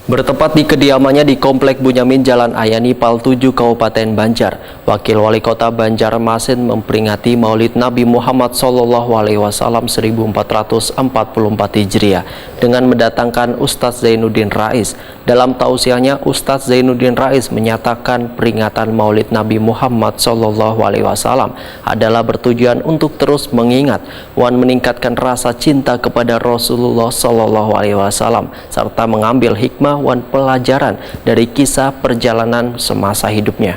Bertempat di kediamannya di Komplek Bunyamin Jalan Ayani Pal 7 Kabupaten Banjar, Wakil Wali Kota Banjarmasin memperingati Maulid Nabi Muhammad SAW 1444 Hijriah dengan mendatangkan Ustadz Zainuddin Rais. Dalam tausiahnya, Ustadz Zainuddin Rais menyatakan peringatan Maulid Nabi Muhammad SAW adalah bertujuan untuk terus mengingat dan meningkatkan rasa cinta kepada Rasulullah SAW serta mengambil hikmah dan pelajaran dari kisah perjalanan semasa hidupnya.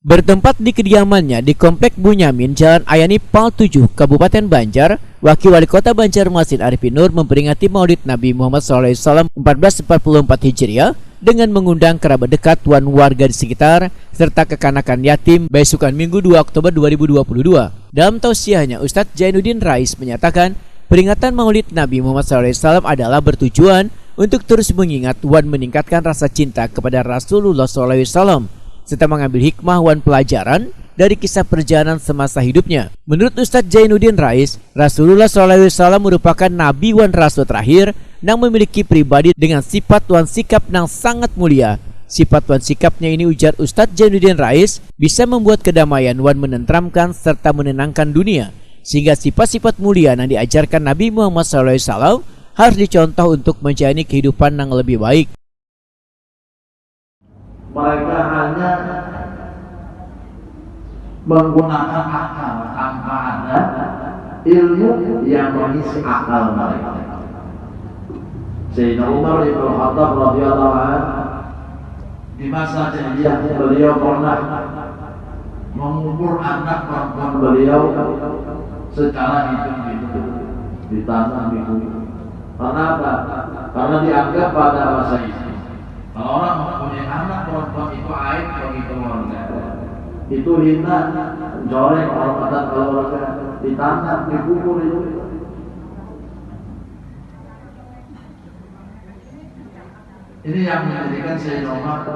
Bertempat di kediamannya di Komplek Bunyamin Jalan Ayani Pal 7 Kabupaten Banjar, Wakil Wali Kota Banjarmasin Arifin Nur memperingati Maulid Nabi Muhammad SAW 1444 Hijriah dengan mengundang kerabat dekat dan warga di sekitar serta kekanakan yatim besukan Minggu 2 Oktober 2022. Dalam tausiahnya, Ustadz Zainuddin Rais menyatakan peringatan Maulid Nabi Muhammad SAW adalah bertujuan untuk terus mengingat dan meningkatkan rasa cinta kepada Rasulullah SAW serta mengambil hikmah dan pelajaran dari kisah perjalanan semasa hidupnya. Menurut Ustadz Zainuddin Rais, Rasulullah SAW merupakan Nabi dan Rasul terakhir yang memiliki pribadi dengan sifat dan sikap yang sangat mulia. Sifat dan sikapnya ini, ujar Ustadz Zainuddin Rais, bisa membuat kedamaian dan menenteramkan serta menenangkan dunia. Sehingga sifat-sifat mulia yang diajarkan Nabi Muhammad SAW harus dicontoh untuk menjalani kehidupan yang lebih baik. Mereka hanya menggunakan akal tanpa ada ilmu yang mengisi akal mereka. Sayyidina Umar bin Khattab radhiyallahu anhu di masa jahiliyah beliau pernah mengubur anak perempuan beliau secara hidup-hidup ditanam di bumi. Karena apa? Karena dianggap pada masa itu kalau orang mempunyai anak perempuan itu aib bagi keluarga, itu hina, mencoreng kehormatan keluarga, ditanam, dikubur itu. Ini yang menjadikan Sayyidina Umar.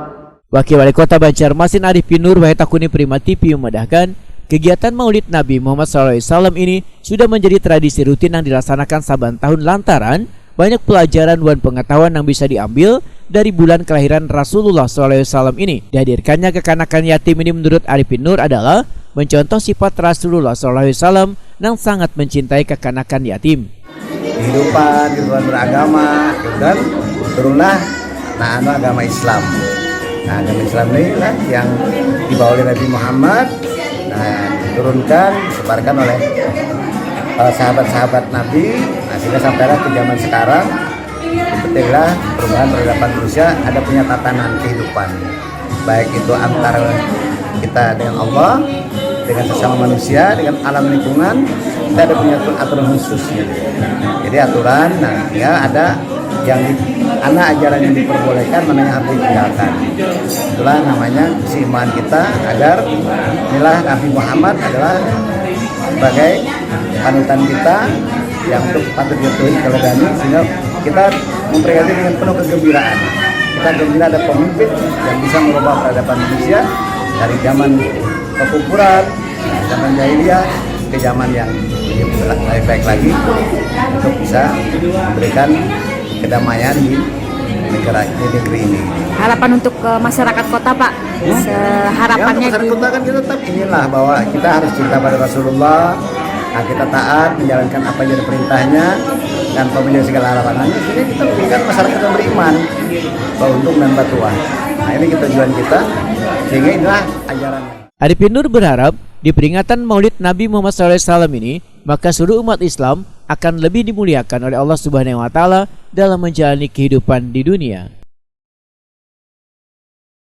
Wakil Wali Kota Banjarmasin Arifin Nur Wahetakuni Prima TV memedahkan kegiatan Maulid Nabi Muhammad SAW ini sudah menjadi tradisi rutin yang dilaksanakan saban tahun lantaran banyak pelajaran dan pengetahuan yang bisa diambil dari bulan kelahiran Rasulullah SAW ini. Dihadirkannya kekanakan yatim ini menurut Arifin Nur adalah mencontoh sifat Rasulullah SAW yang sangat mencintai kekanakan yatim. Kehidupan beragama dan turunlah agama Islam. Nah, agama Islam ini lah yang dibawa oleh Nabi Muhammad, diturunkan, disebarkan oleh sahabat-sahabat Nabi, sehingga sampailah ke zaman sekarang. Pentinglah perubahan peradaban manusia ada punya tatanan kehidupan, baik itu antara kita dengan Allah, dengan sesama manusia, dengan alam lingkungan, kita ada punya aturan khususnya. Jadi aturan, ya ada yang ajaran yang diperbolehkan, mana yang harus ditinggalkan. Itulah namanya keimanan kita agar inilah Nabi Muhammad adalah sebagai panutan kita yang untuk patut dituhi teladani, sehingga kita memperingati dengan penuh kegembiraan. Kita gembira ada pemimpin yang bisa merubah peradaban manusia dari zaman kekufuran, zaman jahiliyah ke zaman yang lebih baik lagi untuk bisa memberikan kedamaian di negeri ini. Harapan untuk masyarakat kota, Pak, harapannya ya, masyarakat kota kan kita tetap inilah bahwa kita harus cinta pada Rasulullah. Nah, kita taat menjalankan apa yang perintahnya dan pemilihan segala harapannya, sehingga kita menjadikan masyarakat yang beriman bahwa untuk dan batuan. Nah, ini tujuan kita, sehingga inilah ajarannya. Arifin Nur berharap di peringatan Maulid Nabi Muhammad SAW ini, maka seluruh umat Islam akan lebih dimuliakan oleh Allah Subhanahu wa Ta'ala dalam menjalani kehidupan di dunia.